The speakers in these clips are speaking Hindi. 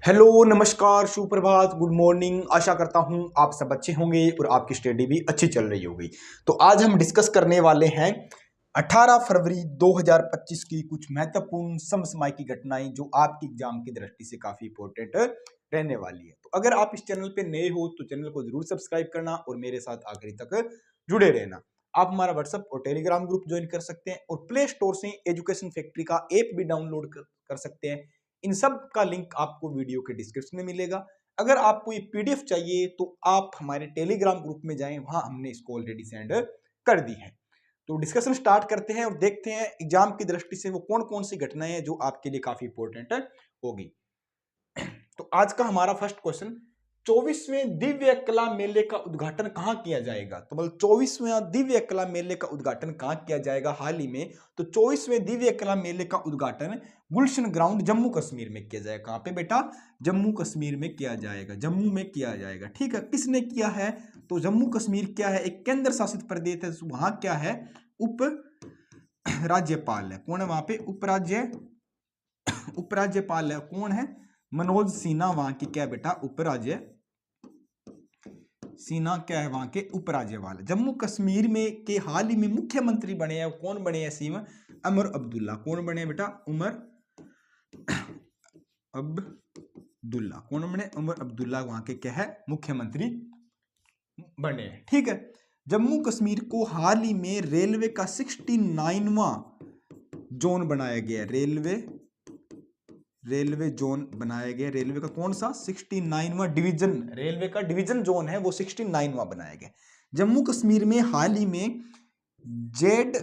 हेलो, नमस्कार, सुप्रभात, गुड मॉर्निंग। आशा करता हूं आप सब अच्छे होंगे और आपकी स्टडी भी अच्छी चल रही होगी। तो आज हम डिस्कस करने वाले हैं 18 फरवरी 2025 की कुछ महत्वपूर्ण समसामयिक की घटनाएं जो आपकी एग्जाम की दृष्टि से काफी इंपॉर्टेंट रहने वाली है। तो अगर आप इस चैनल पे नए हो तो चैनल को जरूर सब्सक्राइब करना और मेरे साथ आखिरी तक जुड़े रहना। आप हमारा व्हाट्सएप और टेलीग्राम ग्रुप ज्वाइन कर सकते हैं और प्ले स्टोर से एजुकेशन फैक्ट्री का ऐप भी डाउनलोड कर सकते हैं। इन सब का लिंक आपको वीडियो के डिस्क्रिप्शन में मिलेगा। अगर आपको ये पीडीएफ चाहिए तो आप हमारे टेलीग्राम ग्रुप में जाएं, वहां हमने इसको ऑलरेडी सेंड कर दी है। तो डिस्कशन स्टार्ट करते हैं और देखते हैं एग्जाम की दृष्टि से वो कौन कौन सी घटनाएं हैं जो आपके लिए काफी इंपॉर्टेंट होगी। तो आज का हमारा फर्स्ट क्वेश्चन, 24वें दिव्य कला मेले का उद्घाटन कहां किया जाएगा? तो मतलब 24वें दिव्य कला मेले का उद्घाटन कहां किया जाएगा हाल ही में? तो 24वें दिव्य कला मेले का उद्घाटन गुलशन ग्राउंड जम्मू कश्मीर में किया जाएगा। कहां पे बेटा? जम्मू कश्मीर में किया जाएगा, जम्मू में किया जाएगा। ठीक है, किसने किया है? तो जम्मू कश्मीर क्या है? एक केंद्र शासित प्रदेश है, वहां क्या है? उप राज्यपाल है। कौन है वहां पे? उपराज्यपाल है। कौन है? मनोज सिन्हा वहां की क्या बेटा? उपराज्य सिन्हा क्या है? वहां के उपराज्यपाल। जम्मू कश्मीर में के हाल ही में मुख्यमंत्री बने हैं, कौन बने हैं सीम? उमर अब्दुल्ला। कौन बने बेटा? उमर अब्दुल्ला। कौन बने? उमर अब्दुल्ला वहां के क्या है? मुख्यमंत्री बने हैं। ठीक है, जम्मू कश्मीर को हाल ही में रेलवे का 69वां जोन बनाया गया। रेलवे जोन बनाया गया। रेलवे का कौन सा? 69वां डिवीजन। रेलवे का डिवीजन जोन है वो 69वां बनाया गया। जम्मू कश्मीर में हाल ही में जेड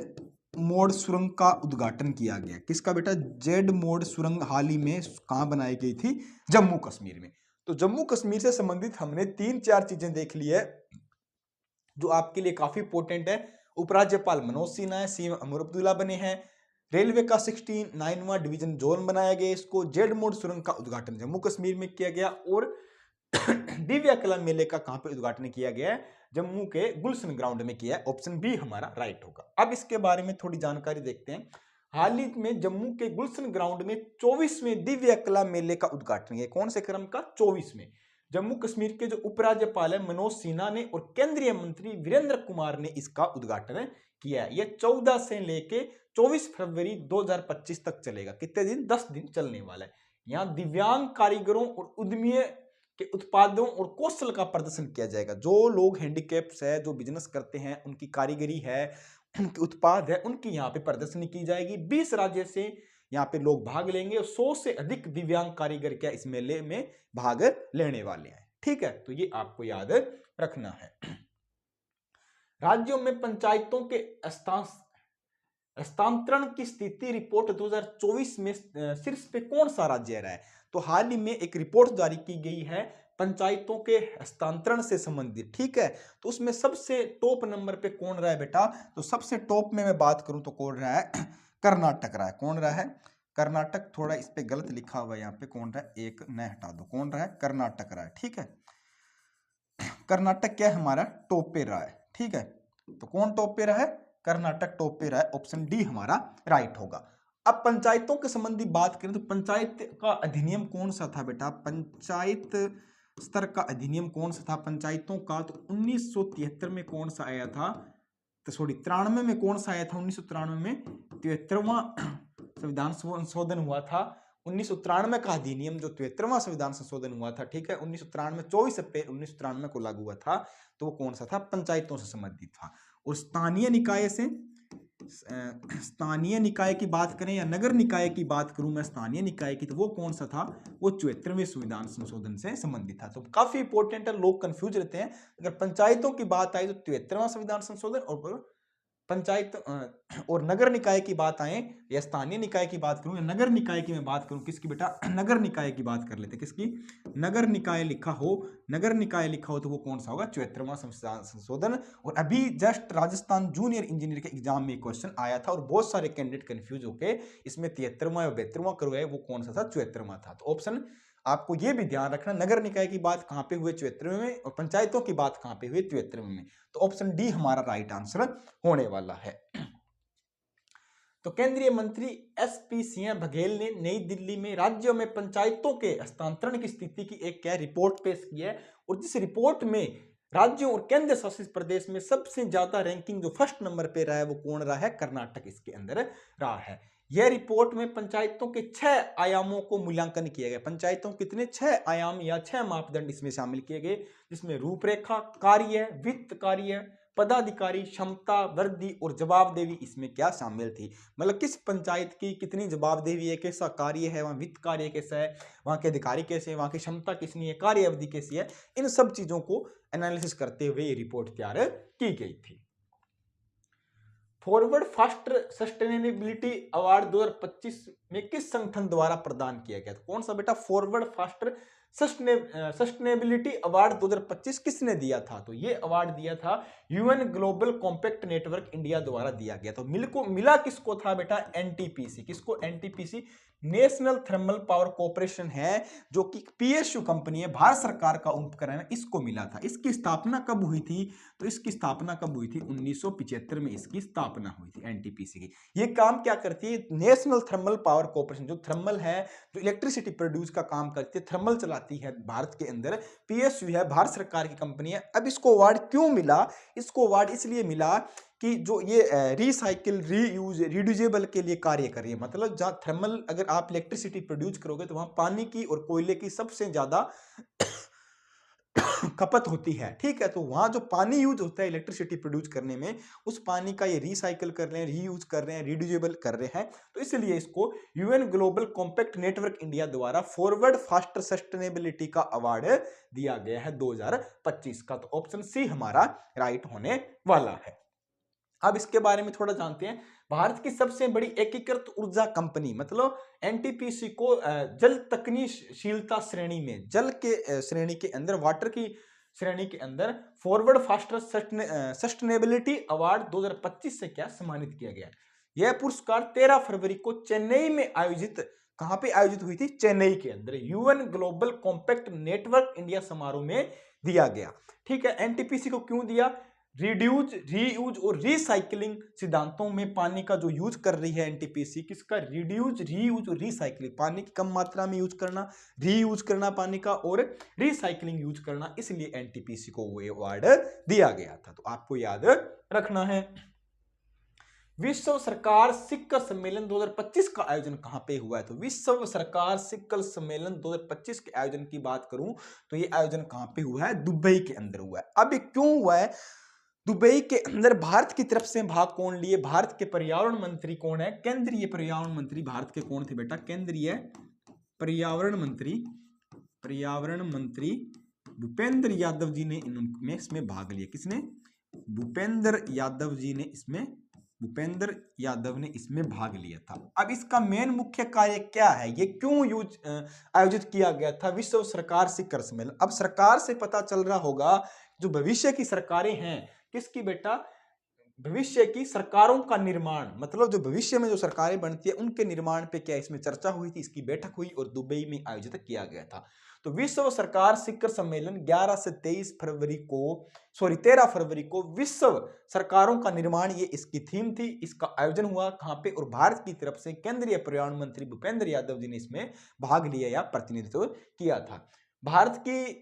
मोड़ सुरंग का उद्घाटन किया गया। किसका बेटा? जेड मोड़ सुरंग हाल ही में कहां बनाई गई थी? जम्मू कश्मीर में। तो जम्मू कश्मीर से संबंधित हमने 3-4 चीजें देख ली है जो आपके लिए काफी इंपॉर्टेंट है। उपराज्यपाल मनोज सिन्हा है, सीएम उमर अब्दुल्ला बने हैं, रेलवे का 69वां डिवीजन जोन बनाया गया, इसको जेड मोड सुरंग का उद्घाटन जम्मू कश्मीर में किया गया और दिव्य कला मेले का कहां पे उद्घाटन किया गया है? जम्मू के गुलशन ग्राउंड में किया है। ऑप्शन बी हमारा राइट होगा। अब इसके बारे में थोड़ी जानकारी देखते हैं। हाल ही में जम्मू के गुलशन ग्राउंड में 24वें दिव्य कला मेले का उद्घाटन किया। कौन से क्रम का? 24वें। जम्मू कश्मीर के जो उपराज्यपाल है मनोज सिन्हा ने और केंद्रीय मंत्री वीरेंद्र कुमार ने इसका उद्घाटन किया है। यह 14 से लेके 24 फरवरी 2025 तक चलेगा। कितने दिन? 10 दिन चलने वाला है। यहाँ दिव्यांग कारीगरों और उद्यमियों के उत्पादों और कौशल का प्रदर्शन किया जाएगा। जो लोग हैंडीकैप्स है, जो बिजनेस करते हैं, उनकी कारीगरी है, उनके उत्पाद है, उनकी यहाँ पे प्रदर्शनी की जाएगी। 20 राज्य से यहाँ पे लोग भाग लेंगे और 100 से अधिक दिव्यांग कारीगर क्या इस मेले में भाग लेने वाले हैं। ठीक है, तो ये आपको याद रखना है। राज्यों में पंचायतों के हस्तांतरण की स्थिति रिपोर्ट 2024 में शीर्ष पे कौन सा राज्य रहा है? तो हाल ही में एक रिपोर्ट जारी की गई है पंचायतों के हस्तांतरण से संबंधित। ठीक है, तो उसमें सबसे टॉप नंबर पे कौन रहा है बेटा? तो सबसे टॉप में मैं बात करूं तो कौन रहा है? कर्नाटक रहा है। कौन रहा है? कर्नाटक। थोड़ा इस पे गलत लिखा हुआ है यहाँ पे, कौन रहा है? एक न हटा दो। कौन रहा है? कर्नाटक रहा है। ठीक है, कर्नाटक क्या है हमारा? टॉप पे रहा है। ठीक है, तो कौन टॉप पे रहा है? कर्नाटक टॉप पे रहा है। ऑप्शन डी हमारा राइट होगा। अब पंचायतों के संबंधी बात करें तो पंचायत का अधिनियम कौन सा था बेटा? पंचायत स्तर का अधिनियम कौन सा था पंचायतों का? तो 1973 में कौन सा आया था? तो सॉरी, 93 में कौन सा आया था? 1993 में 73वां संविधान संशोधन हुआ था। 1993 का अधिनियम जो 73वां संविधान संशोधन हुआ था, ठीक है, 1993 24 अप्रैल 1993 को लागू हुआ था। तो वो कौन सा था? पंचायतों से संबंधित था। और स्थानीय निकाय की बात करें या नगर निकाय की बात करूं मैं, स्थानीय निकाय की, तो वो कौन सा था? वो 74वें संविधान संशोधन से संबंधित था। तो काफी इंपॉर्टेंट है, लोग कंफ्यूज रहते हैं। अगर पंचायतों की बात आई तो 73वां संविधान संशोधन, और पंचायत और नगर निकाय की बात आए या स्थानीय निकाय की बात करूं या नगर निकाय की मैं बात करूं, किसकी बेटा? नगर निकाय की बात कर लेते हैं। किसकी? नगर निकाय लिखा हो, नगर निकाय लिखा हो तो वो कौन सा होगा? 74वां संशोधन। और अभी जस्ट राजस्थान जूनियर इंजीनियर के एग्जाम में क्वेश्चन आया था और बहुत सारे कैंडिडेट कंफ्यूज होके इसमें 73वां या 72वां करवाए, वो कौन सा था? 74वां था। तो ऑप्शन आपको यह भी ध्यान रखना, नगर निकाय की बात कहां पे हुए? 74वें में, और पंचायतों की बात कहां पे हुई? 73वें में। तो ऑप्शन डी हमारा राइट आंसर होने वाला है। तो केंद्रीय मंत्री एसपी सिंह बघेल ने नई दिल्ली में राज्यों में पंचायतों के हस्तांतरण की स्थिति की एक क्या रिपोर्ट पेश की है, और जिस रिपोर्ट में राज्यों और केंद्र शासित प्रदेश में सबसे ज्यादा रैंकिंग जो फर्स्ट नंबर पे रहा है वो कौन रहा है, कर्नाटक इसके अंदर रहा है। यह रिपोर्ट में पंचायतों के 6 आयामों को मूल्यांकन किया गया। पंचायतों कितने 6 आयाम या 6 मापदंड इसमें शामिल किए गए, जिसमें रूपरेखा, कार्य, वित्त कार्य, पदाधिकारी, क्षमता वृद्धि और जवाबदेही इसमें क्या शामिल थी। मतलब किस पंचायत की कितनी जवाबदेही है, कैसा कार्य है, वहाँ वित्त कार्य कैसा है, वहाँ के अधिकारी कैसे हैं, वहाँ की क्षमता कितनी है, कार्य अवधि कैसी है, इन सब चीजों को एनालिसिस करते हुए ये रिपोर्ट तैयार की गई थी। फॉरवर्ड फास्ट सस्टेनेबिलिटी अवार्ड 2025 में किस संगठन द्वारा प्रदान किया गया था? कौन सा बेटा? फॉरवर्ड फास्ट सस्टेनेबिलिटी अवार्ड 2025 किसने दिया था? तो ये अवार्ड दिया था UN global compact network India द्वारा दिया गया। तो मिला किसको था बेटा? एनटीपीसी। किसको? NTPC, national thermal power corporation है, जो कि पीएसयू कंपनी है, भारत सरकार का उपकरण है, इसको मिला था। इसकी स्थापना कब हुई थी? तो इसकी स्थापना कब हुई थी? 1975 में इसकी स्थापना हुई थी एनटीपीसी की। ये काम क्या करती है? नेशनल थर्मल पावर कॉर्पोरेशन, जो थर्मल है, जो इलेक्ट्रिसिटी प्रोड्यूस का काम करती है, थर्मल चलाती है भारत के अंदर, पीएसयू है, भारत सरकार की कंपनी है। अब इसको अवार्ड क्यों मिला? इसको अवार्ड इसलिए मिला कि जो ये रिसाइकिल, रीयूज, रिड्यूजेबल के लिए कार्य कर रही है। मतलब जहाँ थर्मल, अगर आप इलेक्ट्रिसिटी प्रोड्यूस करोगे तो वहां पानी की और कोयले की सबसे ज्यादा खपत होती है, ठीक है। तो वहां जो पानी यूज होता है इलेक्ट्रिसिटी प्रोड्यूस करने में, उस पानी का ये रिसाइकिल कर रहे हैं, रीयूज कर रहे हैं, रिड्यूजेबल कर रहे हैं। तो इसलिए इसको UN global compact network India द्वारा फॉरवर्ड फास्ट सस्टेनेबिलिटी का अवार्ड दिया गया है 2025 का। तो ऑप्शन सी हमारा राइट होने वाला है। अब इसके बारे में थोड़ा जानते हैं। भारत की सबसे बड़ी एकीकृत ऊर्जा कंपनी, मतलब एनटीपीसी को जल तकनीशीलता श्रेणी में, जल के श्रेणी के अंदर, वाटर की श्रेणी के अंदर फॉरवर्ड फास्टर सस्टेनेबिलिटी अवार्ड 2025 से क्या सम्मानित किया गया। यह पुरस्कार 13 फरवरी को चेन्नई में आयोजित, कहां पे आयोजित हुई थी? चेन्नई के अंदर UN global compact network India समारोह में दिया गया, ठीक है। एनटीपीसी को क्यों दिया? रिड्यूज, रीयूज और रिसाइकलिंग सिद्धांतों में पानी का जो यूज कर रही है एनटीपीसी, किसका? रिड्यूज, रीयूज और रिसाइकलिंग, पानी की कम मात्रा में यूज करना, रीयूज करना पानी का, और रिसाइकलिंग यूज करना, इसलिए एनटीपीसी को वो अवार्ड दिया गया था। तो आपको याद रखना है। विश्व सरकार शिखर सम्मेलन 2025 का आयोजन कहां पे हुआ है? तो विश्व सरकार शिखर सम्मेलन 2025 के आयोजन की बात करूं तो ये आयोजन कहां पे हुआ है? दुबई के अंदर हुआ है। अब ये क्यों हुआ है? दुबई के अंदर भारत की तरफ से भाग कौन लिए? भारत के पर्यावरण मंत्री कौन है? केंद्रीय पर्यावरण मंत्री भारत के कौन थे बेटा? केंद्रीय पर्यावरण मंत्री भूपेंद्र यादव जी ने इनमें इसमें भाग लिया। किसने? भूपेंद्र यादव ने इसमें भाग लिया था। अब इसका मेन मुख्य कार्य क्या है? ये क्यों आयोजित किया गया था विश्व सरकार शिखर सम्मेलन? अब सरकार से पता चल रहा होगा जो भविष्य की सरकारें हैं, किसकी बेटा? भविष्य की सरकारों का निर्माण, मतलब जो भविष्य में जो सरकारें बनती है उनके निर्माण पे क्या इसमें चर्चा हुई थी, इसकी बैठक हुई और दुबई में आयोजित किया गया था। तो विश्व सरकार शिखर सम्मेलन 11 से 13 फरवरी को विश्व सरकारों का निर्माण, ये इसकी थीम थी। इसका आयोजन हुआ कहां पे? और भारत की तरफ से केंद्रीय पर्यावरण मंत्री भूपेंद्र यादव जी ने इसमें भाग लिया या प्रतिनिधित्व किया था। भारत की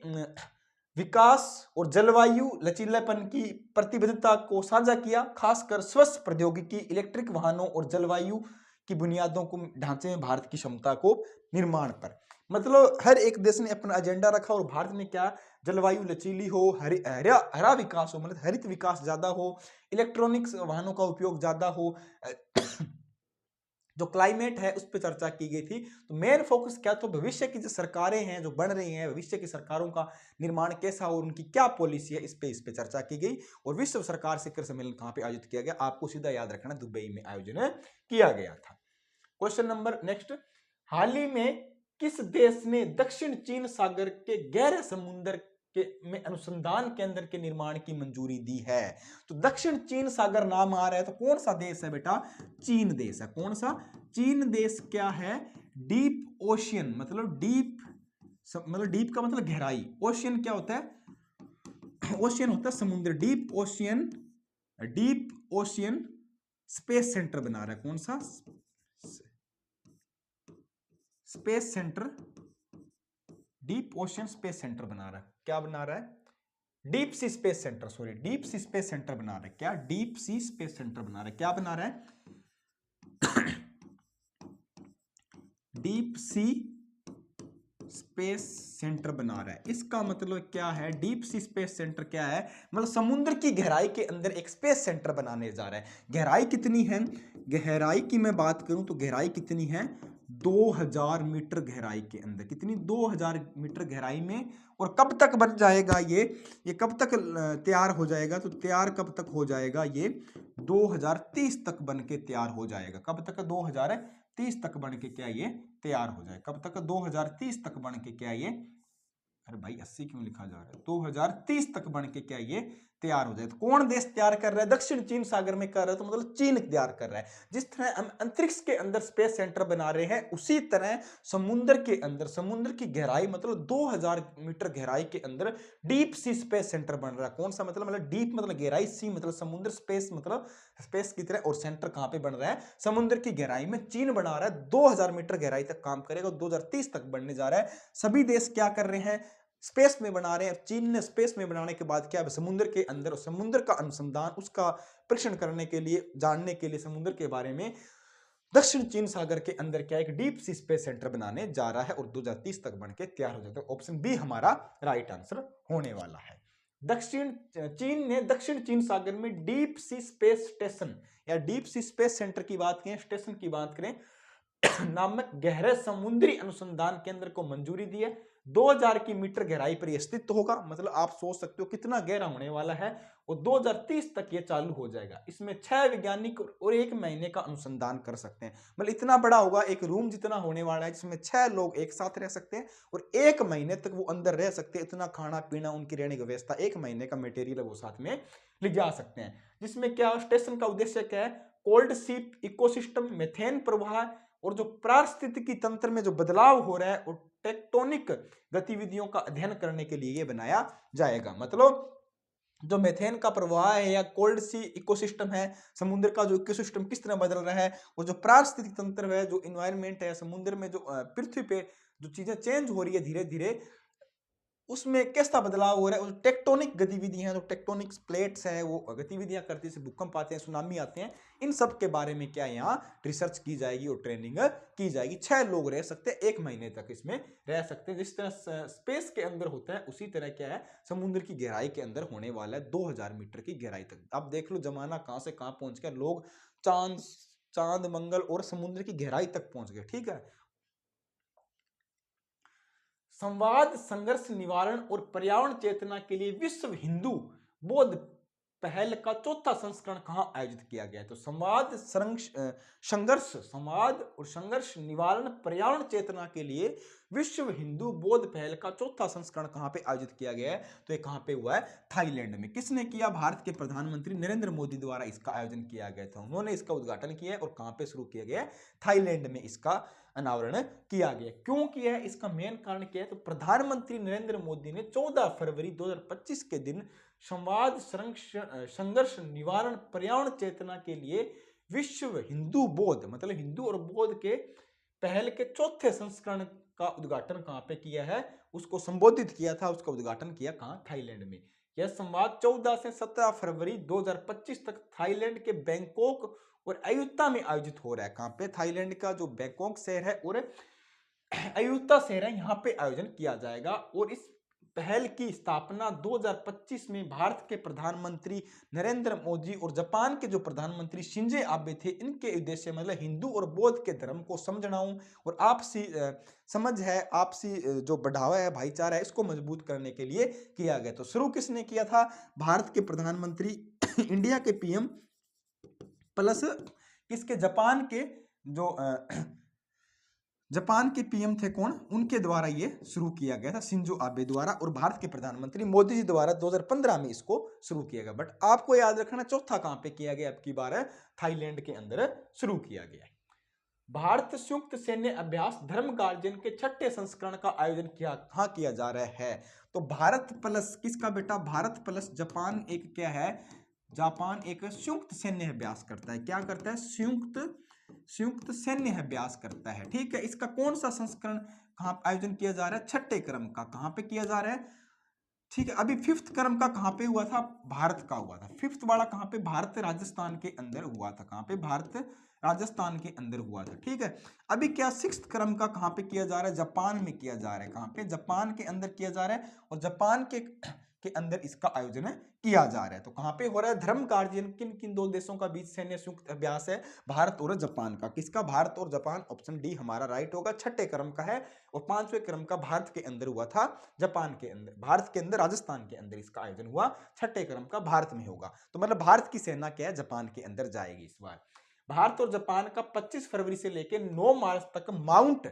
विकास और जलवायु लचीलापन की प्रतिबद्धता को साझा किया, खासकर स्वच्छ प्रौद्योगिकी, इलेक्ट्रिक वाहनों और जलवायु की बुनियादों को ढांचे में भारत की क्षमता को निर्माण पर। मतलब हर एक देश ने अपना एजेंडा रखा और भारत ने क्या? जलवायु लचीली हो, हरा विकास हो, मतलब हरित विकास ज्यादा हो, इलेक्ट्रॉनिक्स वाहनों का उपयोग ज्यादा हो, जो क्लाइमेट है उस पर चर्चा की गई थी। तो मेन फोकस क्या था? भविष्य की जो सरकारें हैं जो बन रही हैं, भविष्य की सरकारों का निर्माण कैसा हो, उनकी क्या पॉलिसी है, इस पे चर्चा की गई। और विश्व सरकार शिखर सम्मेलन कहां पे आयोजित किया गया? आपको सीधा याद रखना, दुबई में आयोजन किया गया था। क्वेश्चन नंबर नेक्स्ट, हाल ही में किस देश ने दक्षिण चीन सागर के गहरे समुद्र में अनुसंधान केंद्र के निर्माण की मंजूरी दी है? तो दक्षिण चीन सागर नाम आ रहा है, तो कौन सा देश है बेटा? चीन देश है। कौन सा? चीन देश क्या है? डीप ओशियन, मतलब डीप का मतलब गहराई। ओशियन क्या होता है? ओशियन होता है समुद्र। डीप ओशियन स्पेस सेंटर बना रहा है। कौन सा? Space centre, deep ocean space centre बना रहा है। क्या बना रहा है? Deep sea space centre, sorry deep sea space centre बना रहा है। क्या? डीप सी स्पेस सेंटर बना रहा है। क्या बना रहा है? डीप सी स्पेस सेंटर बना रहा है। इसका मतलब क्या है? डीप सी स्पेस सेंटर क्या है? मतलब समुद्र की गहराई के अंदर एक स्पेस सेंटर बनाने जा रहा है। गहराई कितनी है? गहराई की मैं बात करूं तो गहराई कितनी है? 2000 मीटर गहराई के अंदर। कितनी? 2000 मीटर गहराई में। और कब तक बन जाएगा ये कब तक तैयार हो जाएगा? तो तैयार कब तक हो जाएगा? ये 2030 तक बन के तैयार हो जाएगा। कब तक? 2030 तक बन के क्या ये तैयार हो जाए? कब तक? 2030 तक बन के क्या ये, अरे भाई 80 क्यों लिखा जा रहा है? 2030 तक बन के क्या ये तैयार हो जाए। तो कौन देश तैयार कर रहा है? दक्षिण चीन सागर में कर रहा है, तो मतलब चीन तैयार कर रहा है। जिस तरह हम अंतरिक्ष के अंदर स्पेस सेंटर बना रहे हैं, उसी तरह समुद्र के अंदर, समुद्र की गहराई मतलब 2000 मीटर गहराई के अंदर डीप सी स्पेस सेंटर बन रहा है। कौन सा? मतलब डीप मतलब गहराई, सी मतलब समुद्र, स्पेस मतलब स्पेस की तरह। और सेंटर कहां पे बन रहा है? समुद्र की गहराई में। चीन बना रहा है, 2000 मीटर गहराई तक काम करेगा, 2030 तक बनने जा रहा है। सभी देश क्या कर रहे हैं? स्पेस में बना रहे हैं। चीन ने स्पेस में बनाने के बाद क्या? समुद्र के अंदर, समुद्र का अनुसंधान, उसका परीक्षण करने के लिए, जानने के लिए समुद्र के बारे में दक्षिण चीन सागर के अंदर क्या एक डीप सी स्पेस सेंटर बनाने जा रहा है और 2030 तक बन के तैयार हो जाता है। ऑप्शन बी हमारा राइट आंसर होने वाला है। दक्षिण चीन ने दक्षिण चीन सागर में डीप सी स्पेस स्टेशन या डीप सी स्पेस सेंटर की बात करें, स्टेशन की बात करें, नामक गहरे समुद्री अनुसंधान केंद्र को मंजूरी दी है। 2000 की मीटर गहराई पर यह स्थित होगा। मतलब आप सोच सकते हो कितना गहरा होने वाला है। और 2030 तक ये चालू हो जाएगा। इसमें 6 वैज्ञानिक और 1 महीने का अनुसंधान कर सकते हैं। मतलब इतना बड़ा होगा, एक रूम जितना होने वाला है, जिसमें 6 लोग एक साथ रह सकते हैं और 1 महीने तक वो अंदर रह सकते हैं। इतना खाना पीना, उनकी रहने की व्यवस्था, 1 महीने का मटेरियल वो साथ में ले जा सकते हैं। जिसमें क्या स्टेशन का उद्देश्य क्या है? कोल्ड सीप इकोसिस्टम, मेथेन प्रवाह और जो पारिस्थितिकी तंत्र में जो बदलाव हो रहा है और टेक्टोनिक गतिविधियों का अध्ययन करने के लिए ये बनाया जाएगा। मतलब जो मेथेन का प्रवाह है या कोल्ड सी इकोसिस्टम है, समुद्र का जो इकोसिस्टम किस तरह बदल रहा है, और जो पारिस्थितिक तंत्र है, जो इन्वायरमेंट है समुद्र में, जो पृथ्वी पे जो चीजें चेंज हो रही है धीरे धीरे, उसमें कैसा बदलाव हो रहा है, टेक्टोनिक गतिविधियां, जो टेक्टोनिक प्लेट्स है वो गतिविधियां करती है, भूकंप आते हैं, सुनामी आते हैं, इन सब के बारे में क्या यहाँ रिसर्च की जाएगी और ट्रेनिंग की जाएगी। 6 लोग रह सकते हैं, 1 महीने तक इसमें रह सकते हैं। जिस तरह स्पेस के अंदर होता है, उसी तरह क्या है समुद्र की गहराई के अंदर होने वाला है, 2000 मीटर की गहराई तक। अब देख लो जमाना कहां से कहां पहुंच गया, लोग चांद मंगल और समुद्र की गहराई तक पहुंच गए। ठीक है। संवाद, संघर्ष निवारण और पर्यावरण चेतना के लिए विश्व हिंदू बौद्ध पहल का 4था संस्करण कहां आयोजित किया गया है? तो संवाद और संघर्ष निवारण पर्यावरण चेतना के लिए विश्व हिंदू बौद्ध पहल का 4था संस्करण कहां पे आयोजित किया गया है? तो ये कहां पे हुआ है? थाईलैंड में। किसने किया? भारत के प्रधानमंत्री नरेंद्र मोदी द्वारा इसका आयोजन किया गया था। उन्होंने इसका उद्घाटन किया है और कहां पे शुरू किया गया है? थाईलैंड में इसका अनावरण किया गया। क्यों किया है? इसका मेन कारण क्या है? तो प्रधानमंत्री नरेंद्र मोदी ने 14 फरवरी 2025 के दिन संवाद, संघर्ष निवारण पर्यावरण चेतना के लिए विश्व हिंदू बौद्ध मतलब हिंदू और बौद्ध के पहल के 4थे संस्करण का उद्घाटन कहां पे किया है? उसको संबोधित किया था, उसका उद्घाटन किया कहां? थाईलैंड में। यह संवाद 14 से 17 फरवरी 2025 तक थाईलैंड के बैंकॉक और अयुत्ता में आयोजित हो रहा है। कहां पे? थाईलैंड का जो बैंकॉक शहर है और अयुत्ता शहर है, यहां पे आयोजन किया जाएगा। और इस पहल की स्थापना 2025 में भारत के प्रधानमंत्री नरेंद्र मोदी और जापान के जो प्रधानमंत्री शिंजे आबे थे, इनके उद्देश्य मतलब हिंदू और बौद्ध के धर्म को समझना और आपसी समझ है, आपसी जो बढ़ावा है, भाईचारा है, इसको मजबूत करने के लिए किया गया। तो शुरू किसने किया था? भारत के प्रधानमंत्री इंडिया के पीएम प्लस इसके जापान के जो जापान के पीएम थे कौन, उनके द्वारा ये शुरू किया गया था, शिंजो आबे द्वारा, और भारत के प्रधानमंत्री मोदी जी द्वारा 2015 में इसको शुरू किया गया। बट आपको याद रखना चौथा कहां पे किया गया? अब की बार थाईलैंड के अंदर शुरू किया गया। भारत संयुक्त सैन्य अभ्यास धर्म गार्जियन के 6ठे संस्करण का आयोजन कहां किया जा रहा है? तो भारत प्लस किसका बेटा? भारत प्लस जापान एक क्या है? जापान एक संयुक्त सैन्य अभ्यास करता है। क्या करता है? संयुक्त सैन्य अभ्यास करता है। ठीक है, इसका कौन सा संस्करण कहाँ आयोजन किया जा रहा है? छठे क्रम का। कहाँ पे किया जा रहा है? ठीक है, अभी फिफ्थ क्रम का कहाँ पे हुआ था? भारत का हुआ था। फिफ्थ वाला कहाँ पे? भारत राजस्थान के अंदर हुआ था। कहाँ पे? भारत राजस्थान के अंदर हुआ था। ठीक है, अभी क्या सिक्स्थ क्रम का कहाँ पे किया जा रहा है? जापान में किया जा रहा है। कहाँ पे? जापान के अंदर किया जा रहा है, और जापान के अंदर इसका आयोजन किया जा रहा है। तो कहाँ पे हो रहा है? धर्म गार्जियन किन किन दो देशों का बीच सैन्य संयुक्त अभ्यास है? भारत और जापान का। किसका? भारत और जापान। ऑप्शन डी हमारा राइट होगा। छठे क्रम का है, और पांचवें क्रम का भारत के अंदर हुआ था, जापान के अंदर, भारत के अंदर, राजस्थान के अंदर इसका आयोजन हुआ। छठे क्रम का भारत में होगा। तो मतलब भारत की सेना क्या है? जापान के अंदर जाएगी इस बार। भारत और जापान का 25 फरवरी से लेकर 9 मार्च तक माउंट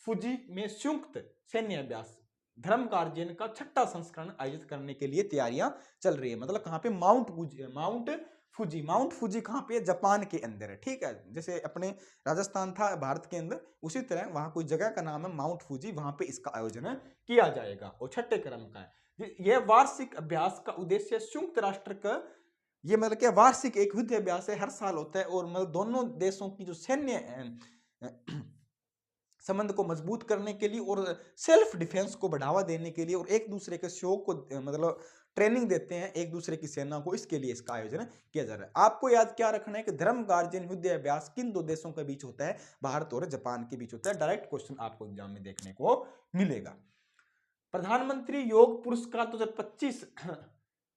फुजी में संयुक्त सैन्य अभ्यास धर्म गार्जियन का छठा संस्करण आयोजित करने के लिए तैयारियां चल रही है। मतलब कहां पे? माउंट फुजी कहां पे? जापान के अंदर है। ठीक है, जैसे अपने राजस्थान था भारत के अंदर, उसी तरह वहां कोई जगह का नाम है माउंट फुजी, वहां पे इसका आयोजन किया जाएगा, और छठे क्रम का है। यह वार्षिक अभ्यास का उद्देश्य संयुक्त राष्ट्र का, ये मतलब क्या? वार्षिक एक युद्ध अभ्यास है, हर साल होता है, और मतलब दोनों देशों की जो सैन्य संबंध को मजबूत करने के लिए और सेल्फ डिफेंस को बढ़ावा देने के लिए, और एक दूसरे के सहयोग को मतलब ट्रेनिंग देते हैं एक दूसरे की सेना को, इसके लिए इसका आयोजन किया जा रहा है। आपको याद क्या रखना है कि धर्म गार्जियन युद्ध अभ्यास किन दो देशों के बीच होता है? भारत और जापान के बीच होता है। डायरेक्ट क्वेश्चन आपको एग्जाम में देखने को मिलेगा। प्रधानमंत्री योग पुरस्कार 2025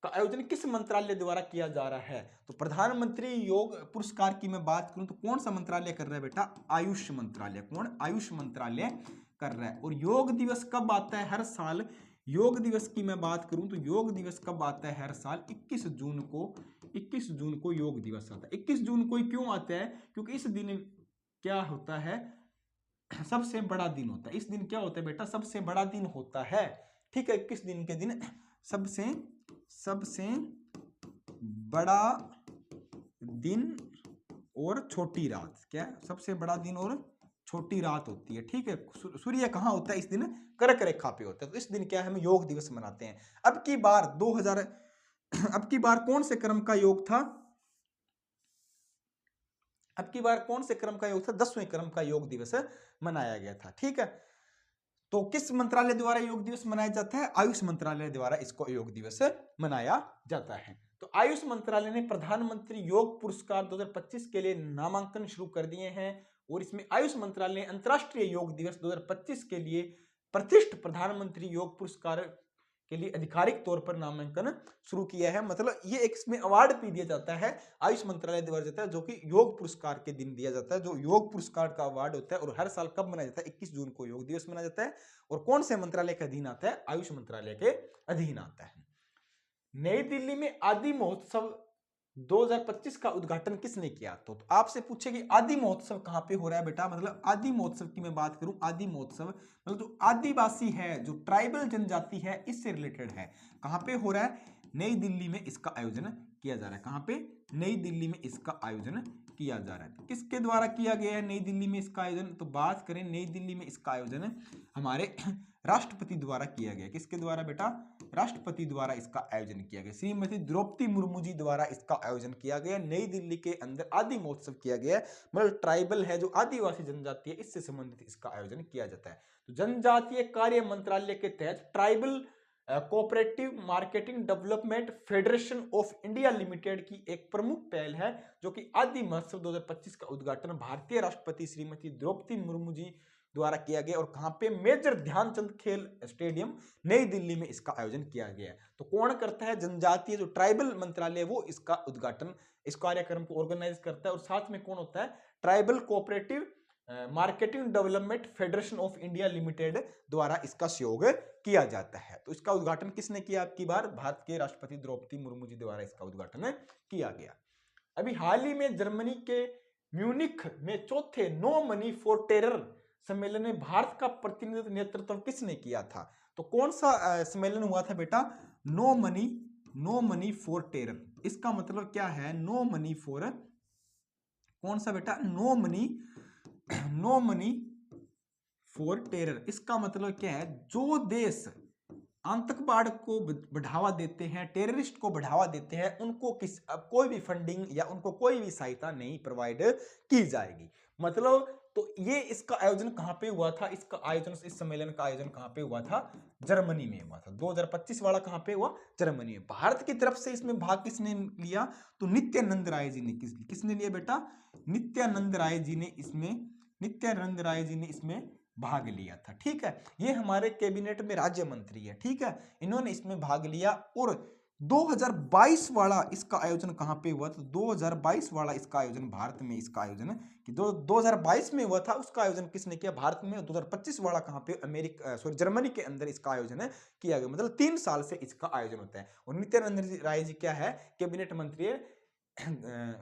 का आयोजन किस मंत्रालय द्वारा किया जा रहा है? तो प्रधानमंत्री योग पुरस्कार की मैं बात करूं तो कौन सा मंत्रालय कर रहा है बेटा? आयुष मंत्रालय। कौन? आयुष मंत्रालय कर रहा है। और योग दिवस कब आता है? हर साल। योग दिवस की मैं बात करूं तो योग दिवस कब आता है? हर साल 21 जून को। 21 जून को योग दिवस आता है। 21 जून को क्यों आता है? क्योंकि इस दिन क्या होता है? सबसे बड़ा दिन होता है। इस दिन क्या होता है बेटा? सबसे बड़ा दिन होता है। ठीक है, 21 दिन के दिन सबसे बड़ा दिन और छोटी रात। क्या? सबसे बड़ा दिन और छोटी रात होती है। ठीक है, सूर्य कहाँ होता है इस दिन? कर्क रेखा पे होता है। तो इस दिन क्या है? हम योग दिवस मनाते हैं। अब की बार कौन से क्रम का योग था? अब की बार कौन से क्रम का योग था? 10वें क्रम का योग दिवस मनाया गया था। ठीक है, तो किस मंत्रालय द्वारा योग दिवस मनाया जाता है? आयुष मंत्रालय द्वारा इसको योग दिवस मनाया जाता है। तो आयुष मंत्रालय ने प्रधानमंत्री योग पुरस्कार 2025 के लिए नामांकन शुरू कर दिए हैं, और इसमें आयुष मंत्रालय ने अंतर्राष्ट्रीय योग दिवस 2025 के लिए प्रतिष्ठित प्रधानमंत्री योग पुरस्कार के लिए आधिकारिक तौर पर नामांकन शुरू किया है। मतलब ये एक इसमें अवार्ड भी दिया जाता है, आयुष मंत्रालय द्वारा जाता है, जो कि योग पुरस्कार के दिन दिया जाता है, जो योग पुरस्कार का अवार्ड होता है। और हर साल कब मनाया जाता है? 21 जून को योग दिवस मनाया जाता है। और कौन से मंत्रालय के अधीन आता है? आयुष मंत्रालय के अधीन आता है। नई दिल्ली में आदि महोत्सव 2025 का उद्घाटन किसने किया? तो आपसे पूछे कि आदि महोत्सव कहां पे हो रहा है बेटा? मतलब आदि महोत्सव की मैं बात करूं, आदि महोत्सव मतलब जो आदिवासी है, जो ट्राइबल जनजाति है, इससे रिलेटेड है। कहां पे हो रहा है? नई दिल्ली में इसका आयोजन किया जा रहा है। कहां पे? नई दिल्ली में इसका आयोजन किया जा रहा है। किसके द्वारा किया गया है नई दिल्ली में इसका आयोजन? तो बात करें नई दिल्ली में इसका आयोजन हमारे राष्ट्रपति द्वारा किया गया। किसके द्वारा बेटा? राष्ट्रपति द्वारा इसका आयोजन किया गया। श्रीमती द्रौपदी मुर्मू जी द्वारा इसका आयोजन किया गया। नई दिल्ली के अंदर आदि महोत्सव किया गया है। मतलब ट्राइबल है, जो आदिवासी जनजाति है, इससे संबंधित इसका आयोजन किया जाता है। तो जनजातीय कार्य मंत्रालय के तहत tribal cooperative marketing development federation of India limited की एक प्रमुख पहल है, जो कि आदि महोत्सव 2025 का उद्घाटन भारतीय राष्ट्रपति श्रीमती द्रौपदी मुर्मू जी द्वारा किया गया। और कहां पे? मेजर ध्यानचंद खेल स्टेडियम नई दिल्ली में इसका आयोजन किया गया। तो कौन करता है? जनजातीय जो ट्राइबल मंत्रालय, वो इसका उद्घाटन, इस कार्यक्रम को ऑर्गेनाइज करता है। और साथ में कौन होता है? Tribal cooperative marketing development federation of India limited द्वारा इसका सहयोग किया जाता है। तो इसका उद्घाटन किसने किया? आपकी बार भारत के राष्ट्रपति द्रौपदी मुर्मू जी द्वारा इसका उद्घाटन किया गया। अभी हाल ही में जर्मनी के म्यूनिख में चौथे नो मनी फॉर टेरर सम्मेलन में भारत का प्रतिनिधित्व नेतृत्व किसने किया था? तो कौन सा सम्मेलन हुआ था बेटा? No money for terror. इसका मतलब क्या है? नो मनी फॉर, कौन सा बेटा? No money for terror. इसका मतलब क्या है? जो देश आतंकवाद को बढ़ावा देते हैं, टेररिस्ट को बढ़ावा देते हैं, उनको कोई भी फंडिंग या उनको कोई भी सहायता नहीं प्रोवाइड की जाएगी। मतलब तो ये इसका आयोजन कहां पे हुआ था? इसका आयोजन, इस सम्मेलन का आयोजन कहां पे हुआ था? जर्मनी में हुआ था। 2025 वाला कहां पे हुआ? जर्मनी में। भारत की तरफ से इसमें भाग किसने लिया? तो नित्यानंद राय जी ने। किसने लिया बेटा? नित्यानंद राय जी ने इसमें भाग लिया था। ठीक है, ये हमारे कैबिनेट में राज्य मंत्री है। ठीक है, इन्होंने इसमें भाग लिया। और 2022 वाला इसका आयोजन कहां पे हुआ? तो 2022 वाला इसका आयोजन भारत में, इसका आयोजन कि 2022 में हुआ था, उसका आयोजन किसने किया? भारत में। 2025 वाला कहां पे? जर्मनी के अंदर इसका आयोजन किया गया। मतलब 3 साल से इसका आयोजन होता है। और नित्यानंद राय जी क्या है? कैबिनेट मंत्री है,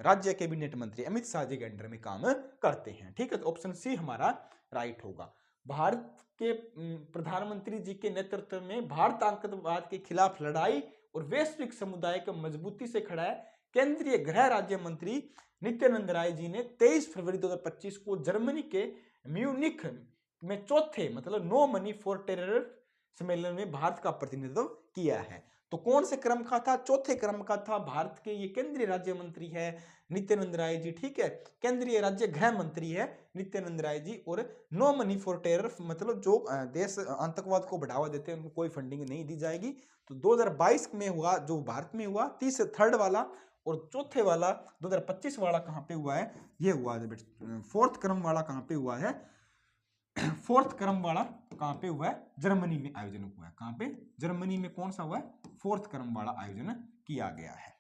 राज्य कैबिनेट मंत्री अमित शाह जी के अंडर में काम करते हैं। ठीक है, तो ऑप्शन सी हमारा राइट होगा। भारत के प्रधानमंत्री जी के नेतृत्व में भारत आतंकवाद के खिलाफ लड़ाई और वैश्विक समुदाय को मजबूती से खड़ा है। केंद्रीय गृह राज्य मंत्री नित्यानंद राय जी ने 23 फरवरी 2025 को जर्मनी के म्यूनिख में चौथे, मतलब नो मनी फॉर टेरर सम्मेलन में भारत का प्रतिनिधित्व किया है। तो कौन से क्रम का था? चौथे क्रम का था। भारत के ये केंद्रीय राज्य मंत्री है नित्यानंद राय जी। ठीक है, केंद्रीय राज्य गृह मंत्री है नित्यानंद राय जी। और नो मनी फॉर टेरर, मतलब जो देश आतंकवाद को बढ़ावा देते हैं उनको कोई फंडिंग नहीं दी जाएगी। तो 2022 में हुआ, जो भारत में हुआ, थर्ड वाला। और चौथे वाला 2025 वाला कहां पे हुआ है? ये हुआ है फोर्थ क्रम वाला कहां पे हुआ है? फोर्थ क्रम वाला कहां पे हुआ है? जर्मनी में आयोजन हुआ है। कहां पे? जर्मनी में। कौन सा हुआ है? फोर्थ क्रम वाला आयोजन किया गया है।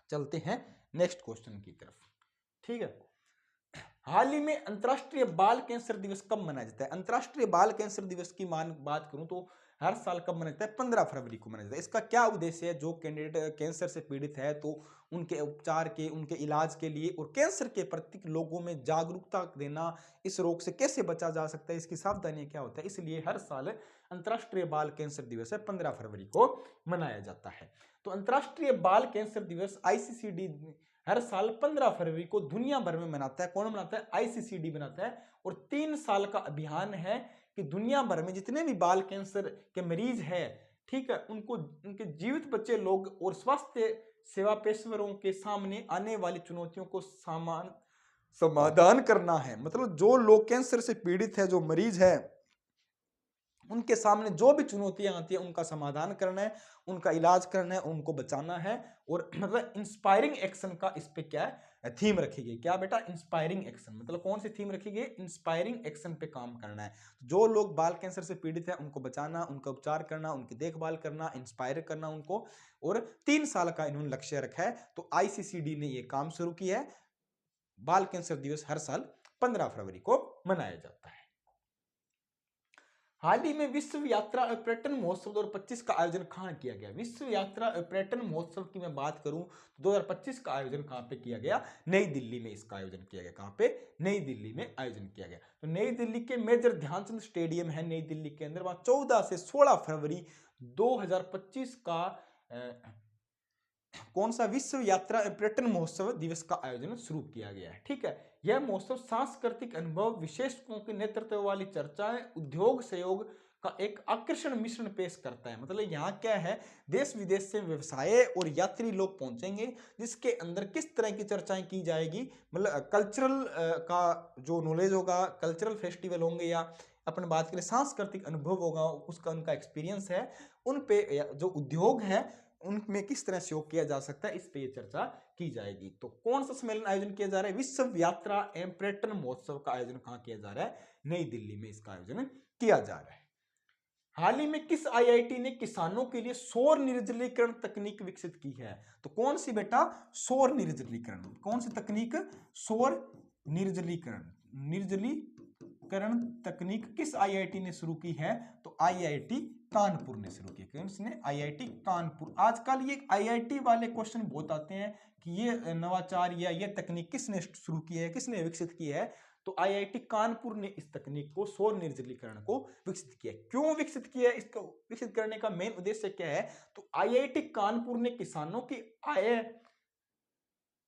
चलते हैं नेक्स्ट क्वेश्चन की तरफ। ठीक है, हाल ही में अंतरराष्ट्रीय बाल कैंसर दिवस कब मनाया जाता है? अंतरराष्ट्रीय बाल कैंसर दिवस की बात करूं तो हर साल कब मनाया जाता है? 15 फरवरी को मनाया जाता है। इसका क्या उद्देश्य है? जो कैंडिडेट कैंसर से पीड़ित है तो उनके उपचार के, उनके इलाज के लिए और कैंसर के प्रति लोगों में जागरूकता देना, इस रोग से कैसे बचा जा सकता है, इसकी सावधानियां क्या होता है, इसलिए हर साल अंतरराष्ट्रीय बाल कैंसर दिवस है 15 फरवरी को मनाया जाता है। तो अंतरराष्ट्रीय बाल कैंसर दिवस ICCD हर साल 15 फरवरी को दुनिया भर में मनाता है। कौन मनाता है? ICCD बनाता है। और 3 साल का अभियान है कि दुनिया भर में जितने भी बाल कैंसर के मरीज हैं, ठीक है, उनको, उनके जीवित बचे लोग और स्वास्थ्य सेवा पेशेवरों के सामने आने वाली चुनौतियों को समाधान करना है। मतलब जो लोग कैंसर से पीड़ित है, जो मरीज है, उनके सामने जो भी चुनौतियां आती है उनका समाधान करना है, उनका इलाज करना है, उनको बचाना है। और मतलब इंस्पायरिंग एक्शन का इस पे क्या है? थीम रखी गई। क्या बेटा? Inspiring action. मतलब कौन सी थीम रखी गई? इंस्पायरिंग एक्शन पे काम करना है। जो लोग बाल कैंसर से पीड़ित है उनको बचाना, उनका उपचार करना, उनकी देखभाल करना, इंस्पायर करना उनको। और 3 साल का इन्होंने लक्ष्य रखा है। तो ICCD ने ये काम शुरू किया है। बाल कैंसर दिवस हर साल 15 फरवरी को मनाया जाता है। हाल ही में विश्व यात्रा और पर्यटन महोत्सव 2025 का आयोजन कहां किया गया? विश्व यात्रा और पर्यटन महोत्सव की मैं बात करूं तो 2025 का आयोजन कहां पे किया गया? नई दिल्ली में इसका आयोजन किया गया। कहां पे? नई दिल्ली में आयोजन किया गया। तो नई दिल्ली के मेजर ध्यानचंद स्टेडियम है नई दिल्ली के अंदर, वहां 14 से 16 फरवरी 2025 का कौन सा विश्व यात्रा पर्यटन महोत्सव दिवस का आयोजन शुरू किया गया है। ठीक है, यह महोत्सव सांस्कृतिक अनुभव, विशेषज्ञों के नेतृत्व वाली चर्चाएं, उद्योग सहयोग का एक आकर्षण मिश्रण पेश करता है। मतलब यहाँ क्या है? देश विदेश से व्यवसाय और यात्री लोग पहुंचेंगे, जिसके अंदर किस तरह की चर्चाएं की जाएगी, मतलब कल्चरल का जो नॉलेज होगा, कल्चरल फेस्टिवल होंगे, या अपन बात करें सांस्कृतिक अनुभव होगा, उसका उनका एक्सपीरियंस है, उन पे जो उद्योग है उनमें किस तरह सहयोग किया जा सकता है, इस पे ये चर्चा की जाएगी। तो कौन सा सम्मेलन आयोजन किया जा रहा है? विश्व यात्रा एवं पर्यटन महोत्सव का आयोजन कहां किया जा रहा है? नई दिल्ली में इसका आयोजन किया जा रहा है। हाल ही में किस IIT ने किसानों के लिए सौर निर्जलीकरण तकनीक विकसित की है? तो कौन सी बेटा? सौर निर्जलीकरण। कौन सी तकनीक? सौर निर्जलीकरण तकनीक किस IIT ने शुरू की है? तो IIT कानपुर ने शुरू किया। किसने? IIT कानपुर। आजकल ये IIT वाले क्वेश्चन बहुत आते हैं कि ये नवाचार या ये तकनीक किसने शुरू की है, किसने विकसित की है? तो IIT कानपुर ने इस तकनीक को, सौर निर्जलीकरण को विकसित किया। क्यों विकसित किया? इसको विकसित करने का मेन उद्देश्य क्या है? तो IIT कानपुर ने किसानों की आय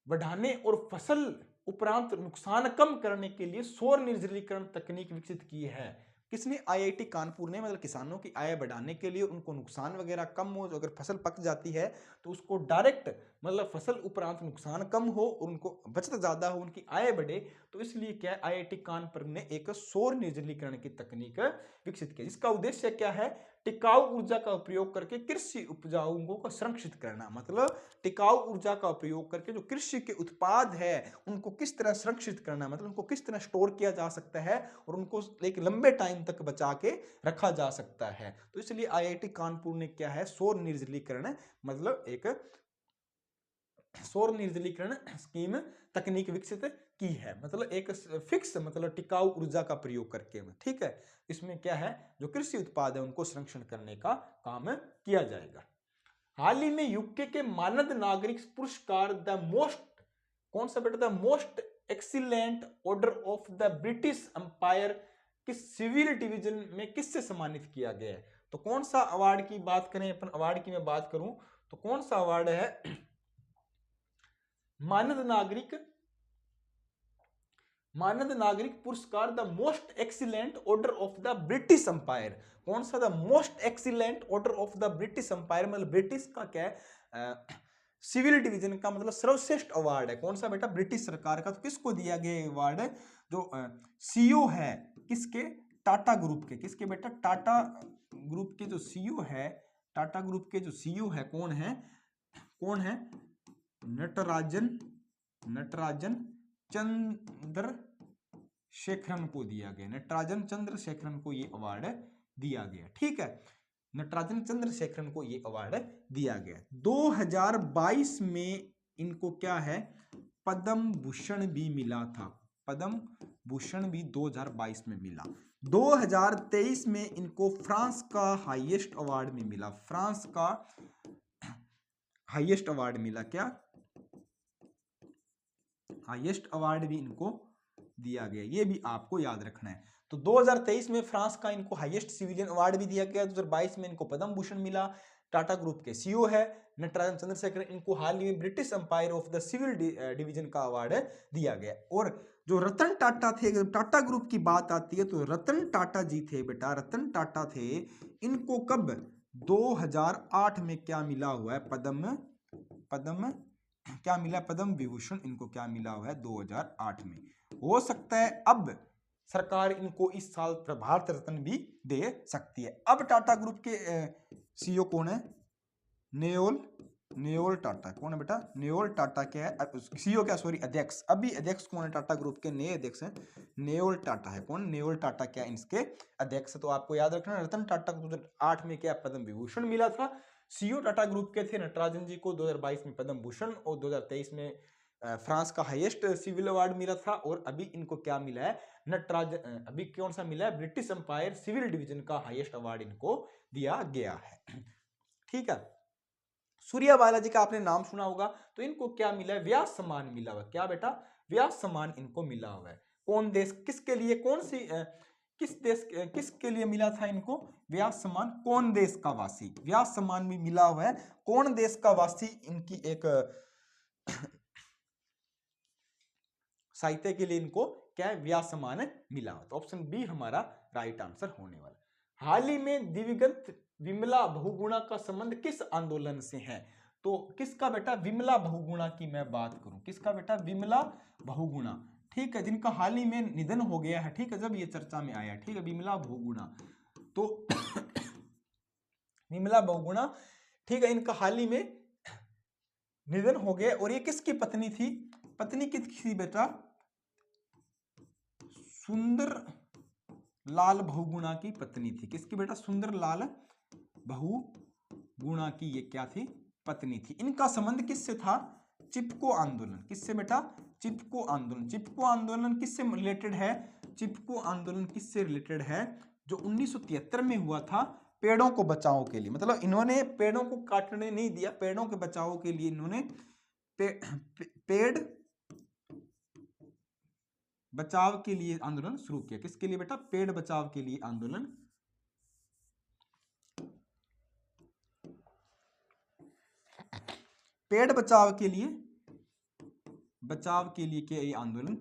बढ़ाने और फसल उपरांत नुकसान कम करने के लिए सौर निर्जलीकरण तकनीक विकसित की है। किसने? आईआईटी कानपुर ने। मतलब किसानों की आय बढ़ाने के लिए, उनको नुकसान वगैरह कम हो, अगर फसल पक जाती है तो उसको डायरेक्ट मतलब फसल उपरांत नुकसान कम हो और उनको बचत ज्यादा हो, उनकी आय बढ़े, तो इसलिए क्या है, आईआईटी कानपुर ने एक सौर निर्जलीकरण की तकनीक विकसित की, जिसका उद्देश्य क्या है? टिकाऊ ऊर्जा का उपयोग करके कृषि उपजाऊओं को संरक्षित करना। मतलब टिकाऊ ऊर्जा का उपयोग करके जो कृषि के उत्पाद है उनको किस तरह संरक्षित करना, मतलब उनको किस तरह स्टोर किया जा सकता है और उनको एक लंबे टाइम तक बचा के रखा जा सकता है। तो इसलिए आईआईटी कानपुर ने क्या है, सौर निर्जलीकरण मतलब एक सौर निर्जलीकरण स्कीम तकनीक विकसित की है। मतलब एक फिक्स मतलब टिकाऊ ऊर्जा का प्रयोग करके, ठीक है। इसमें क्या है, जो कृषि उत्पाद है उनको संरक्षण करने का काम किया जाएगा। हाल ही में यूके के मानद नागरिक पुरस्कार द मोस्ट, कौन सा बेटा? The most excellent order of the British Empire किस सिविल डिवीजन में किससे सम्मानित किया गया है? तो कौन सा अवार्ड की बात करें अपन, अवार्ड की मैं बात करूं तो कौन सा अवार्ड है? मानद नागरिक पुरस्कार the most excellent order of the British Empire. कौन सा? The most excellent order of the British Empire, मतलब ब्रिटिश का क्या है, सिविल डिवीजन का मतलब सर्वश्रेष्ठ अवार्ड है। कौन सा बेटा? ब्रिटिश सरकार का। तो किसको दिया गया अवार्ड है? जो सीईओ है किसके? टाटा ग्रुप के। किसके बेटा? टाटा ग्रुप के जो सीईओ है, टाटा ग्रुप के जो सीईओ है कौन है? कौन है? नटराजन चंद्रशेखरन को दिया गया। नटराजन चंद्रशेखरन को ये अवार्ड दिया गया, ठीक है। नटराजन चंद्रशेखरन को ये अवार्ड दिया गया। 2022 में इनको क्या है, पद्म भूषण भी मिला था। पद्म भूषण भी 2022 में मिला। 2023 में इनको फ्रांस का हाईएस्ट अवार्ड में मिला। फ्रांस का हाईएस्ट अवार्ड मिला। क्या? हाईएस्ट अवार्ड भी इनको दिया गया, ये भी आपको याद रखना है। तो 2023 में फ्रांस का इनको हाईएस्ट सिविलियन अवार्ड भी दिया गया। 2022 में इनको पद्म भूषण मिला। टाटा ग्रुप के सीईओ है नटराजन चंद्रशेखर, इनको हाल ही में British Empire of the civil division का अवार्ड दिया गया। और जो रतन टाटा थे, टाटा ग्रुप की बात आती है तो रतन टाटा जी थे बेटा, रतन टाटा थे, इनको कब? 2008 में क्या मिला हुआ है? पद्म क्या मिला? पद्म विभूषण इनको क्या मिला हुआ है? 2008 में। हो सकता है अब सरकार इनको इस साल भारत रत्न भी दे सकती है। अब टाटा ग्रुप के सीईओ कौन है? नेओल टाटा। कौन है बेटा? नेओल टाटा क्या है सीईओ? क्या सॉरी, अध्यक्ष। अभी अध्यक्ष कौन है टाटा ग्रुप के? नए अध्यक्ष हैं नेओल टाटा है। कौन? नेओल टाटा क्या इसके अध्यक्ष। तो आपको याद रखना, रतन टाटा को 2008 में क्या पद्म विभूषण मिला था। सीईओ टाटा ग्रुप के थे नटराजन जी को 2022 में पद्म भूषण और 2023 में फ्रांस का हाईएस्ट सिविल अवार्ड मिला था। और अभी इनको क्या मिला है? नटराजन, अभी कौन सा मिला है? ब्रिटिश एम्पायर सिविल डिवीजन का हाईएस्ट अवार्ड इनको दिया गया है, ठीक है। सूर्या बालाजी का आपने नाम सुना होगा, तो इनको क्या मिला है? व्यास सम्मान मिला हुआ। क्या बेटा? व्यास सम्मान इनको मिला हुआ है। कौन देश, किसके लिए, कौन सी किस देश, किसके लिए मिला था इनको व्यास सम्मान? कौन देश का वासी। व्यास सम्मान भी मिला हुआ है कौन देश का वासी, इनकी एक साहित्य के लिए इनको क्या है? व्यास सम्मान मिला हुआ। तो ऑप्शन बी हमारा राइट आंसर होने वाला। हाल ही में दिवंगत विमला बहुगुणा का संबंध किस आंदोलन से है? तो किसका बेटा? विमला बहुगुणा की मैं बात करूं, किसका बेटा? विमला बहुगुणा, ठीक है, जिनका हाल ही में निधन हो गया है, ठीक है, जब ये चर्चा में आया, ठीक है, विमला बहुगुणा। तो विमला बहुगुणा, ठीक है, इनका हाल ही में निधन हो गया। और ये किसकी पत्नी थी? पत्नी किसकी थी बेटा? सुंदर लाल बहुगुणा की पत्नी थी। किसकी बेटा? सुंदर लाल बहुगुणा की ये क्या थी? पत्नी थी। इनका संबंध किससे था? चिपको आंदोलन। किससे बेटा? चिपको आंदोलन। चिपको आंदोलन किससे रिलेटेड है? चिपको आंदोलन किससे रिलेटेड है? जो 1973 में हुआ था पेड़ों को बचाओ के लिए। मतलब इन्होंने पेड़ों को काटने नहीं दिया, पेड़ों के बचाओ के लिए इन्होंने पेड़ बचाव के लिए आंदोलन शुरू किया। किसके लिए बेटा? पेड़ बचाव के लिए आंदोलन। पेड़ बचाव के लिए क्या ये आंदोलन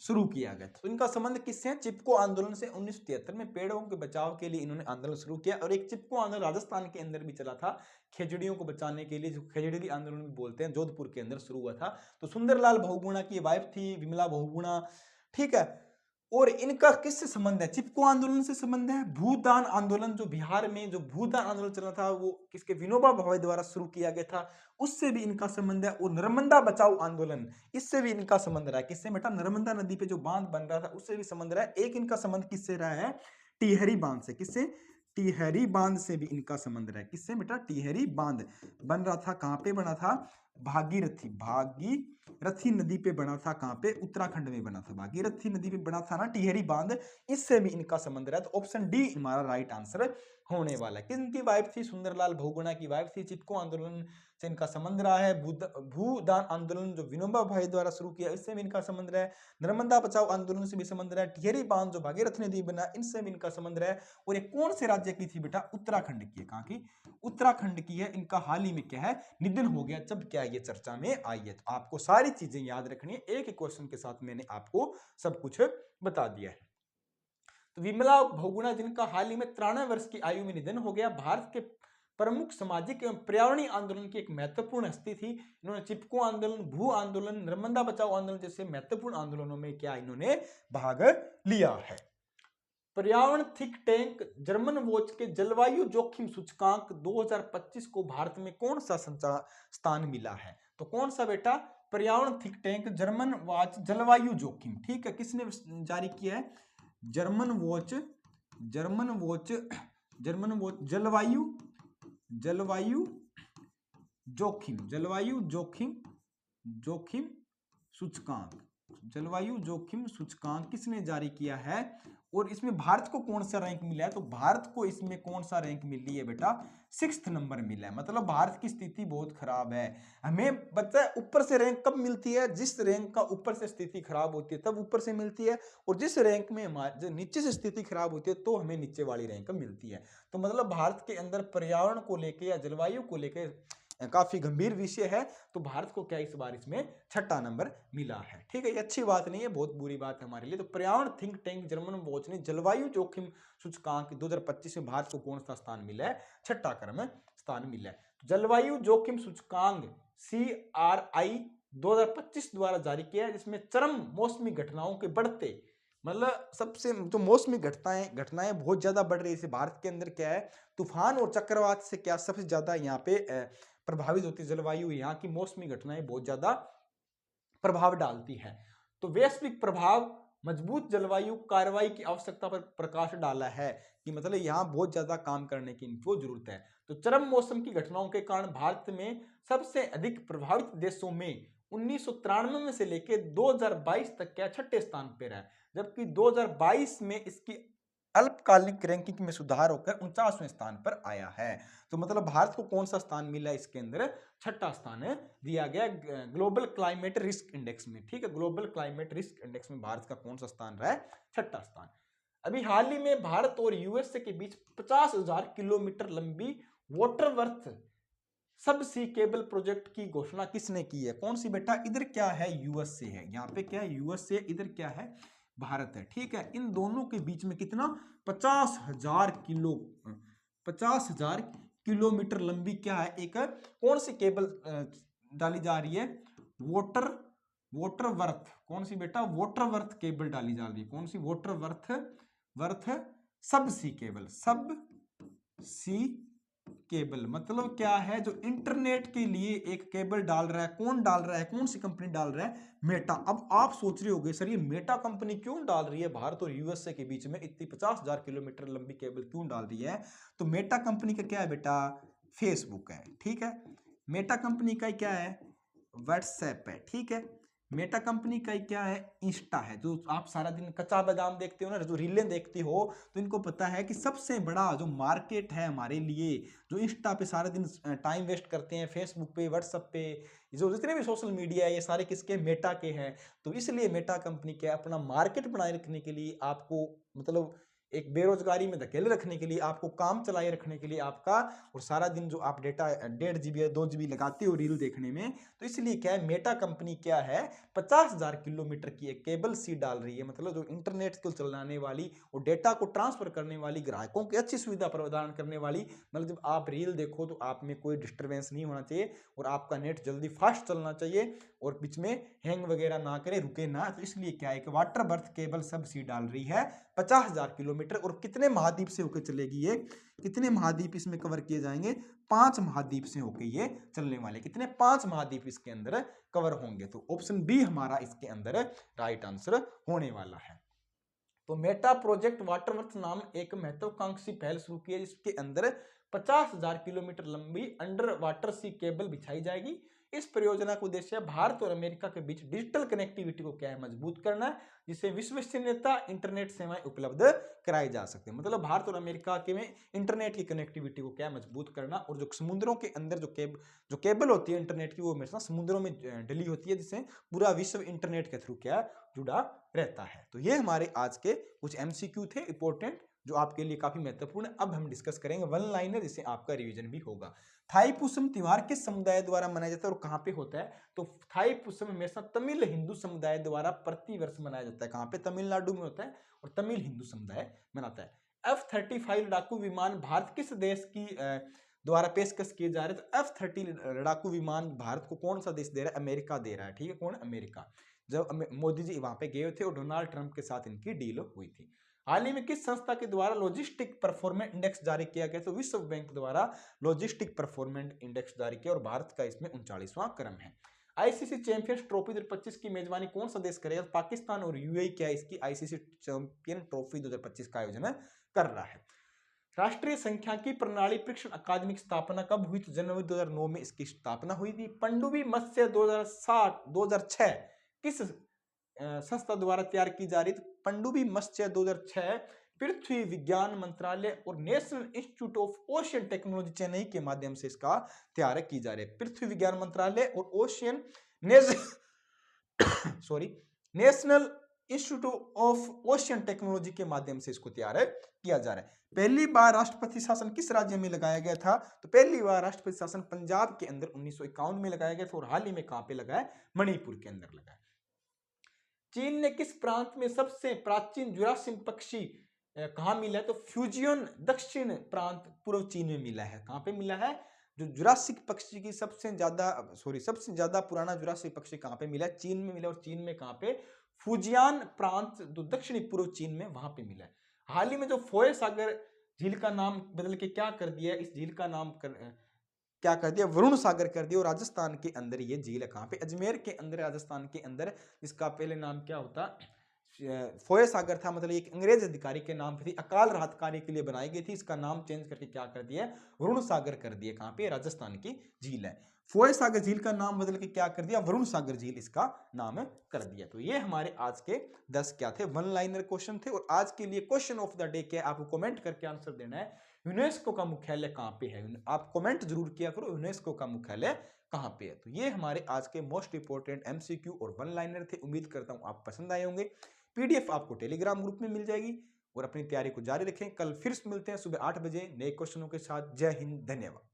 शुरू किया गया था। तो इनका संबंध किससे है? चिपको आंदोलन से। 1973 में पेड़ों के बचाव के लिए इन्होंने आंदोलन शुरू किया। और एक चिपको आंदोलन राजस्थान के अंदर भी चला था, खेजड़ियों को बचाने के लिए, जो खेजड़ी आंदोलन भी बोलते हैं, जोधपुर के अंदर शुरू हुआ था। तो सुंदरलाल बहुगुणा की वाइफ थी विमला बहुगुणा, ठीक है। और इनका किससे संबंध है? चिपको आंदोलन से संबंध है। भूदान आंदोलन, जो बिहार में जो भूदान आंदोलन चल रहा था, वो किसके? विनोबा भावे द्वारा शुरू किया गया था, उससे भी इनका संबंध है। और नर्मदा बचाओ आंदोलन, इससे भी इनका संबंध रहा है। किससे बेटा? नर्मदा नदी पे जो बांध बन रहा था, उससे भी संबंध रहा है। एक इनका संबंध किससे रहा है? टिहरी बांध से। किससे? टिहरी बांध से भी इनका संबंध रहा है। किससे बेटा? टिहरी बांध बन रहा था, कहां पे बना था? भागीरथी नदी पे बना था। कहां पे? उत्तराखंड में बना था। भागीरथी नदी पे बना था ना टिहरी बांध, इससे भी इनका संबंध रहा है। तो ऑप्शन डी हमारा राइट आंसर होने वाला है। किसकी वाइफ थी? सुंदरलाल बहुगुणा की वाइफ थी। चिपको आंदोलन से इनका संबंध रहा है। भूदान आंदोलन जो विनोबा भावे द्वारा शुरू किया, इससे भी इनका संबंध रहा है। नर्मदा बचाओ आंदोलन से भी संबंध रहा है। टिहरी बांध जो भागीरथी नदी बना, इनसे भी इनका संबंध रहा है। और ये कौन से राज्य की थी बेटा? उत्तराखंड की है। कहां की? उत्तराखंड की है। इनका हाल ही में क्या है? निधन हो गया। जब क्या ये चर्चा में आई है। तो आपको सारी चीजें याद रखनी है। एक एक क्वेश्चन के साथ मैंने आपको सब कुछ बता दिया है। तो विमला बहुगुणा, जिनका हाल ही में 93 वर्ष की आयु में निधन हो गया, भारत के प्रमुख सामाजिक एवं पर्यावरणीय आंदोलन की एक महत्वपूर्ण हस्ती थी। इन्होंने चिपको आंदोलन, भू आंदोलन, नर्मदा बचाओ आंदोलन जैसे महत्वपूर्ण आंदोलनों में क्या इन्होंने भाग लिया है। पर्यावरण थिंक टैंक जर्मन वॉच के जलवायु जोखिम सूचकांक 2025 को भारत में कौन सा स्थान मिला है? तो कौन सा बेटा? पर्यावरण थिंक टैंक जर्मन वॉच जलवायु जोखिम, ठीक है, किसने जारी किया है? जर्मन वॉच जलवायु जोखिम सूचकांक किसने जारी किया है? और इसमें भारत को कौन सा रैंक मिला है? तो भारत को इसमें कौन सा रैंक मिली है बेटा? 6th नंबर मिला है। मतलब भारत की स्थिति बहुत खराब है। हमें बच्चा ऊपर से रैंक कब मिलती है? जिस रैंक का ऊपर से स्थिति खराब होती है तब ऊपर से मिलती है, और जिस रैंक में जो नीचे से स्थिति खराब होती है तो हमें नीचे वाली रैंक मिलती है। तो मतलब भारत के अंदर पर्यावरण को लेकर या जलवायु को लेकर काफी गंभीर विषय है। तो भारत को क्या इस बार इसमें 6ठा नंबर मिला है। ठीक है, ये अच्छी बात नहीं है, बहुत बुरी बात है हमारे लिए। तो पर्यावरण थिंक टैंक जर्मन वॉच ने जलवायु जोखिम सूचकांक 2025 में भारत को कौन सा स्थान मिला है? 6ठा क्रम स्थान मिला है। तो जलवायु जोखिम सूचकांक CRI 2025 द्वारा जारी किया है, जिसमें चरम मौसमी घटनाओं के बढ़ते, मतलब सबसे जो मौसमी घटनाएं बहुत ज्यादा बढ़ रही है भारत के अंदर, क्या है? तूफान और चक्रवात से क्या सबसे ज्यादा यहाँ पे प्रभावित होती है जलवायु। यहाँ की मौसमी घटनाएं बहुत ज्यादा प्रभाव डालती है। तो वैश्विक प्रभाव मजबूत जलवायु कार्रवाई की आवश्यकता पर प्रकाश डाला है कि मतलब यहाँ बहुत ज्यादा काम करने की इनको जरूरत है। तो चरम मौसम की घटनाओं के कारण भारत में सबसे अधिक प्रभावित देशों में 1993 में से लेकर 2022 तक क्या 6ठे स्थान पर है, जबकि 2022 में इसकी अल्पकालिक रैंकिंग में सुधार होकर 49वें स्थान पर आया है। तो मतलब भारत को कौन सा स्थान मिला? इसके अंदर 6ठा स्थान दिया गया ग्लोबल क्लाइमेट रिस्क इंडेक्स में। ठीक है, ग्लोबल क्लाइमेट रिस्क इंडेक्स में भारत का कौन सा स्थान रहा है? 6ठा स्थान। अभी हाल ही में भारत और यूएसए के बीच 50,000 किलोमीटर लंबी वाटरवर्थ सब सी केबल प्रोजेक्ट की घोषणा किसने की है? कौन सी बेटा? इधर क्या है? यूएसए है। यहाँ पे क्या है? यूएसए। इधर क्या है? भारत है। ठीक है, इन दोनों के बीच में कितना? 50,000 किलोमीटर लंबी क्या है? एक कौन सी केबल डाली जा रही है? वाटरवर्थ। कौन सी बेटा? वाटरवर्थ केबल डाली जा रही है। कौन सी? वाटरवर्थ सब सी केबल मतलब क्या है? जो इंटरनेट के लिए एक केबल डाल रहा है। कौन डाल रहा है? कौन सी कंपनी डाल रहा है? मेटा। अब आप सोच रहे होंगे सर ये मेटा कंपनी क्यों डाल रही है भारत और यूएसए के बीच में इतनी 50,000 किलोमीटर लंबी केबल क्यों डाल रही है? तो मेटा कंपनी का क्या है बेटा? फेसबुक है। ठीक है, मेटा कंपनी का क्या है? व्हाट्सएप है। ठीक है, मेटा कंपनी का क्या है? इंस्टा है। जो आप सारा दिन कच्चा बादाम देखते हो ना, जो रीलें देखते हो, तो इनको पता है कि सबसे बड़ा जो मार्केट है हमारे लिए, जो इंस्टा पे सारा दिन टाइम वेस्ट करते हैं, फेसबुक पे, व्हाट्सएप पे, जो जितने भी सोशल मीडिया है, ये सारे किसके? मेटा के हैं। तो इसलिए मेटा कंपनी क्या है? अपना मार्केट बनाए रखने के लिए आपको मतलब एक बेरोजगारी में धकेले रखने के लिए, आपको काम चलाए रखने के लिए आपका, और सारा दिन जो आप डेटा 1.5 GB या 2 GB लगाते हो रील देखने में, तो इसलिए क्या है, मेटा कंपनी क्या है 50,000 किलोमीटर की एक केबल सी डाल रही है, मतलब जो इंटरनेट को चलाने वाली और डेटा को ट्रांसफर करने वाली, ग्राहकों की अच्छी सुविधा प्रदान करने वाली, मतलब जब आप रील देखो तो आप में कोई डिस्टर्बेंस नहीं होना चाहिए और आपका नेट जल्दी फास्ट चलना चाहिए और बीच में हैंग वगैरह ना करे, रुके ना, तो इसलिए क्या है कि वाटर बर्थ केबल सब सी डाल रही है 50,000 किलोमीटर। और कितने महाद्वीप से होकर चलेगी ये, कितने महाद्वीप इसमें कवर किए जाएंगे, 5 महाद्वीप से होकर ये चलने वाले, कितने 5 महाद्वीप इसके अंदर कवर होंगे। तो ऑप्शन बी हमारा इसके अंदर राइट आंसर होने वाला है। तो मेटा प्रोजेक्ट वाटरवर्थ नाम एक महत्वाकांक्षी पहल शुरू की है, जिसके अंदर 50,000 किलोमीटर लंबी अंडर वाटर सी केबल बिछाई जाएगी। इस परियोजना का उद्देश्य भारत और अमेरिका के बीच डिजिटल कनेक्टिविटी को क्या है, मजबूत करना है, जिससे विश्वसनीयता इंटरनेट सेवाएं उपलब्ध कराई जा सकती है। मतलब भारत और अमेरिका के में इंटरनेट की कनेक्टिविटी को क्या है, मजबूत करना, और जो समुद्रों के अंदर जो केबल होती है इंटरनेट की, वो हमेशा समुद्रों में डली होती है, जिससे पूरा विश्व इंटरनेट के थ्रू क्या जुड़ा रहता है। तो ये हमारे आज के कुछ MCQ थे इंपॉर्टेंट, जो आपके लिए काफी महत्वपूर्ण है। अब हम डिस्कस करेंगे वन लाइनर, जिससे आपका रिवीजन भी होगा। थाईपुसम त्योहार किस समुदाय द्वारा मनाया जाता है और कहां पे होता है? तो थाईपुसम हमेशा तमिल हिंदू समुदाय द्वारा प्रतिवर्ष मनाया जाता है। कहां पे? तमिलनाडु में होता है और तमिल हिंदू समुदाय मनाता है। F-35 लड़ाकू विमान भारत किस देश की द्वारा पेशकश किए जा रहे हैं? तो F-30 लड़ाकू विमान भारत को कौन सा देश दे रहा है? अमेरिका दे रहा है। ठीक है, कौन? अमेरिका। जब मोदी जी वहां पे गए थे और डोनाल्ड ट्रंप के साथ इनकी डील हुई थी। हाल ही में किस संस्था के द्वारा लॉजिस्टिक परफॉर्मेंस इंडेक्स जारी किया गया? तो विश्व बैंक द्वारा लॉजिस्टिक परफॉर्मेंस इंडेक्स जारी किया और भारत का इसमें 39वां क्रम है। आईसीसी चैंपियंस ट्रॉफी 2025 की मेजबानी कौन सा देश करेगा? पाकिस्तान और यूएई क्या इसकी आईसीसी चैंपियन ट्रॉफी 2025 का आयोजन कर रहा है। राष्ट्रीय सांख्यिकी प्रणाली परीक्षण अकादमी की स्थापना कब हुई? तो जनवरी 2009 में इसकी स्थापना हुई थी। पनडुब्बी मत्स्य 2006 किस संस्था द्वारा तैयार की जा रही थी? पनडुब्बी मत्स्य 2006 पृथ्वी विज्ञान मंत्रालय और national institute of ocean technology Chennai के माध्यम से इसका तैयार की जा रही है। पृथ्वी विज्ञान मंत्रालय और ocean national institute of ocean technology के माध्यम से इसको तैयार किया जा रहा है। पहली बार राष्ट्रपति शासन किस राज्य में लगाया गया था? तो पहली बार राष्ट्रपति शासन पंजाब के अंदर 1951 में लगाया गया था और हाल ही में कहां पे लगा है? मणिपुर के अंदर लगा है। चीन ने किस प्रांत में सबसे प्राचीन जुरासिक पक्षी कहां मिला है? तो फ्यूजियन दक्षिण प्रांत पूर्व चीन में मिला है। कहां पे मिला है? जो जुरासिक पक्षी की सबसे ज्यादा पुराना जुरासिक पक्षी कहां पे मिला है? चीन में मिला। और चीन में कहां पे? फुजियान प्रांत जो दक्षिणी पूर्व चीन में, वहां पे मिला है। हाल ही में जो फोय सागर झील का नाम बदल के क्या कर दिया? इस झील का नाम क्या कर दिया? वरुण सागर कर दिया। और राजस्थान के अंदर ये झील है। कहां पे? अजमेर के अंदर, राजस्थान के अंदर। इसका पहले नाम क्या होता? फोय सागर था, मतलब एक अंग्रेज अधिकारी के नाम पे थी, अकाल राहत कार्य के लिए बनाई गई थी। इसका नाम चेंज करके क्या कर दिया? वरुण सागर कर दिया। कहां पे? राजस्थान की झील है। फोय सागर झील का नाम बदल के क्या कर दिया? वरुण सागर झील इसका नाम कर दिया। तो ये हमारे आज के 10 क्या थे? वन लाइनर क्वेश्चन थे। और आज के लिए क्वेश्चन ऑफ द डे क्या है? आपको कमेंट करके आंसर देना है। यूनेस्को का मुख्यालय कहां पे है? आप कमेंट जरूर किया करो, यूनेस्को का मुख्यालय कहां पे है। तो ये हमारे आज के मोस्ट इंपोर्टेंट MCQ और वन लाइनर थे। उम्मीद करता हूं आप पसंद आए होंगे। PDF आपको टेलीग्राम ग्रुप में मिल जाएगी। और अपनी तैयारी को जारी रखें। कल फिर मिलते हैं सुबह 8 बजे नए क्वेश्चनों के साथ। जय हिंद, धन्यवाद।